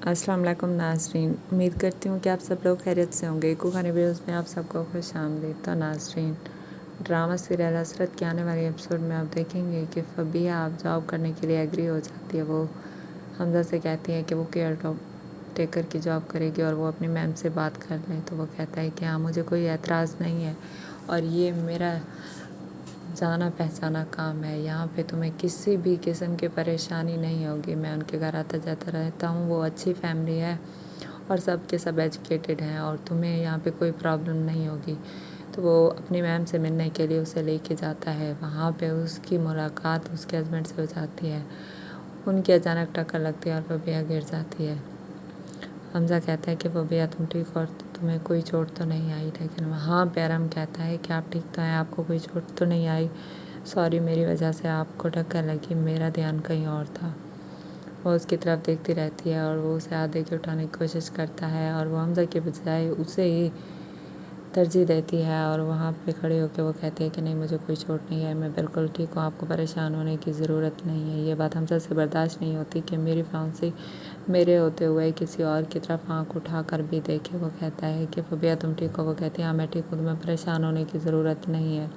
अस्सलाम वालेकुम नाज़रीन, उम्मीद करती हूँ कि आप सब लोग खैरियत से होंगे। कुहानी वीडियोज़ में आप सबको खुश आमदीद। तो नाज़रीन, ड्रामा सीरियल हसरत के आने वाले एपिसोड में आप देखेंगे कि फ़बिया आप जॉब करने के लिए एग्री हो जाती है। वो हमज़ा से कहती है कि वो केयर टेकर की जॉब करेगी और वो अपनी मैम से बात कर ले। तो वो कहता है कि हाँ, मुझे कोई एतराज़ नहीं है और ये मेरा जाना पहचाना काम है। यहाँ पे तुम्हें किसी भी किस्म की परेशानी नहीं होगी। मैं उनके घर आता जाता रहता हूँ, वो अच्छी फैमिली है और सब के सब एजुकेटेड हैं और तुम्हें यहाँ पे कोई प्रॉब्लम नहीं होगी। तो वो अपनी मैम से मिलने के लिए उसे लेके जाता है। वहाँ पे उसकी मुलाकात उसके हस्बैंड से हो जाती है। उनकी अचानक टक्कर लगती है और फ़बिया गिर जाती है। हमज़ा कहता है कि फ़बिया तुम ठीक हो और तुम्हें कोई चोट तो नहीं आई। लेकिन वहाँ पे अरम कहता है कि आप ठीक तो हैं, आपको कोई चोट तो नहीं आई। सॉरी, मेरी वजह से आपको टक्कर लगी, मेरा ध्यान कहीं और था। वो उसकी तरफ देखती रहती है और वो उसे हाथ दे के उठाने की कोशिश करता है और वो हमज़ा के बजाय उसे ही तरजीह देती है और वहाँ पे खड़े होकर वो कहती है कि नहीं, मुझे कोई चोट नहीं है, मैं बिल्कुल ठीक हूँ, आपको परेशान होने की ज़रूरत नहीं है। ये बात हमज़ा से बर्दाश्त नहीं होती कि मेरी फांसी मेरे होते हुए किसी और की तरफ आँख उठा कर भी देखे। वो कहता है कि फ़बिया तुम ठीक हो? वो कहती है हाँ मैं ठीक हूँ, तुम्हें परेशान होने की ज़रूरत नहीं है।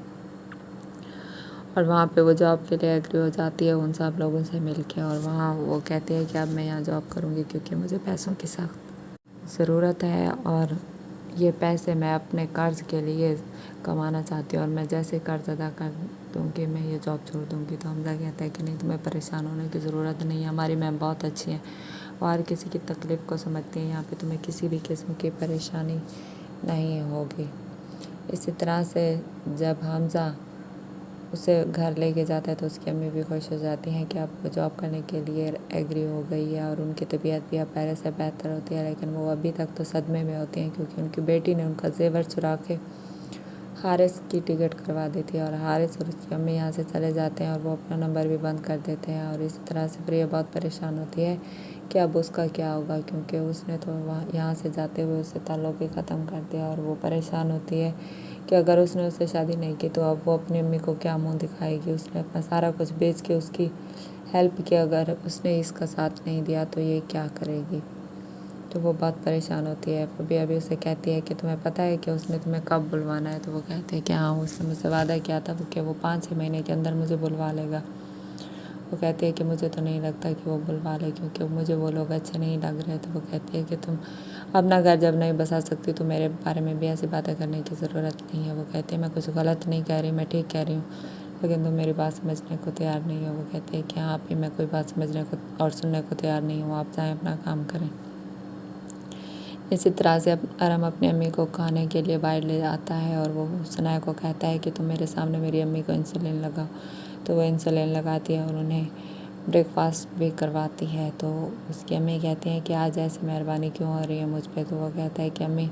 और वहाँ पे वो जॉब के लिए एग्री हो जाती है उन सब लोगों से मिलके और वहाँ वो कहती है कि अब मैं यहाँ जॉब करूँगी क्योंकि मुझे पैसों की सख्त ज़रूरत है और ये पैसे मैं अपने कर्ज़ के लिए कमाना चाहती हूँ और मैं जैसे कर्ज़ अदा कर दूँगी मैं ये जॉब छोड़ दूँगी। तो हमज़ा कहता है कि नहीं, तुम्हें परेशान होने की ज़रूरत नहीं है, हमारी मैम बहुत अच्छी है और हर किसी की तकलीफ़ को समझती है। यहाँ पे तुम्हें किसी भी किस्म की परेशानी नहीं होगी। इसी तरह से जब हमज़ा उसे घर लेके जाता है तो उसकी अम्मी भी खुश हो जाती हैं कि अब जॉब करने के लिए एग्री हो गई है और उनकी तबीयत भी अब पहले से बेहतर होती है। लेकिन वो अभी तक तो सदमे में होती हैं क्योंकि उनकी बेटी ने उनका जेवर चुरा के हारिस की टिकट करवा देती है और हारिस और उसकी अम्मी यहाँ से चले जाते हैं और वो अपना नंबर भी बंद कर देते हैं। और इसी तरह से प्रिया बहुत परेशान होती है कि अब उसका क्या होगा क्योंकि उसने तो वहाँ यहाँ से जाते हुए उससे ताल्लुक़ ही ख़त्म कर दिया और वो परेशान होती है कि अगर उसने उससे शादी नहीं की तो अब वो अपनी अम्मी को क्या मुँह दिखाएगी। उसने अपना सारा कुछ बेच के उसकी हेल्प की, अगर उसने इसका साथ नहीं दिया तो ये क्या करेगी। तो वो बहुत परेशान होती है। फ़बिया भी उसे कहती है कि तुम्हें पता है कि उसने तुम्हें कब बुलवाना है। तो वो कहते हैं कि हाँ, उसने मुझसे वादा किया था कि वो 5-6 महीने के अंदर मुझे बुलवा लेगा। वो कहती है कि मुझे तो नहीं लगता कि वो बुलवा ले क्योंकि मुझे वो लोग अच्छे नहीं लग रहे। तो वो कहती है कि तुम अपना घर जब नहीं बसा सकती तो मेरे बारे में भी ऐसी बातें करने की ज़रूरत नहीं है। वो कहती है मैं कुछ गलत नहीं कह रही, मैं ठीक कह रही हूँ, लेकिन तुम मेरी बात समझने को तैयार नहीं हो। वो कहती है कि हाँ, आप ही मैं कोई बात समझने को और सुनने को तैयार नहीं हूँ, आप जाएँ अपना काम करें। इसी तरह से अरम अपनी अम्मी को खाने के लिए बाहर ले जाता है और वो सनाया को कहता है कि तुम मेरे सामने मेरी अम्मी को इंसुलिन लगाओ। तो वो इंसुलिन लगाती है और उन्हें ब्रेकफास्ट भी करवाती है। तो उसकी अम्मी कहती हैं कि आज ऐसी मेहरबानी क्यों हो रही है मुझ पे। तो वो कहता है कि अम्मी,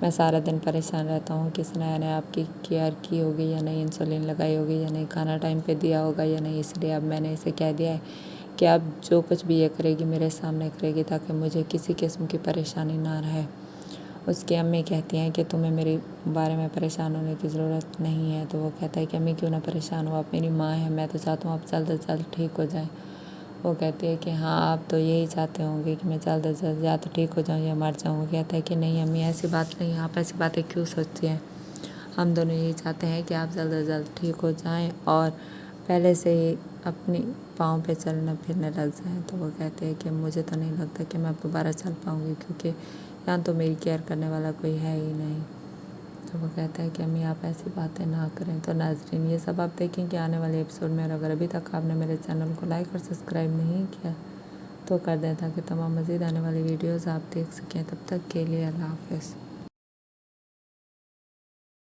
मैं सारा दिन परेशान रहता हूँ कि सनाया ने आपकी केयर की होगी या नहीं, इंसुलिन लगाई होगी या नहीं, खाना टाइम पे दिया होगा या नहीं, इसलिए अब मैंने इसे कह दिया है कि अब जो कुछ भी ये करेगी मेरे सामने करेगी ताकि मुझे किसी किस्म की परेशानी ना रहे। उसकी अम्मी कहती हैं कि तुम्हें मेरे बारे में परेशान होने की ज़रूरत नहीं है। तो वो कहता है कि अम्मी क्यों ना परेशान हो, आप मेरी माँ हैं, मैं तो चाहता हूँ आप जल्द से जल्द ठीक हो जाए। वो कहती है कि हाँ, आप तो यही चाहते होंगे कि मैं जल्द से जल्द या तो ठीक हो जाऊँ या मर जाऊँ। वो कहता है कि नहीं अम्मी, ऐसी बात नहीं है, आप ऐसी बातें क्यों सोचती हैं, हम दोनों यही चाहते हैं कि आप जल्द से जल्द ठीक हो जाएं और पहले से ही अपनी पाँव पे चलना फिरने लग जाएं। तो वो कहते हैं कि मुझे तो नहीं लगता कि मैं दोबारा चल पाऊँगी क्योंकि यहाँ तो मेरी केयर करने वाला कोई है ही नहीं। तो वो कहता है कि अम्मी आप ऐसी बातें ना करें। तो नाज़रीन, ये सब आप देखेंगे आने वाले एपिसोड में और अगर अभी तक आपने मेरे चैनल को लाइक और सब्सक्राइब नहीं किया तो कर दें ताकि तमाम मज़ीद आने वाली वीडियोज़ आप देख सकें। तब तक के लिए अल्लाह हाफ़िज़।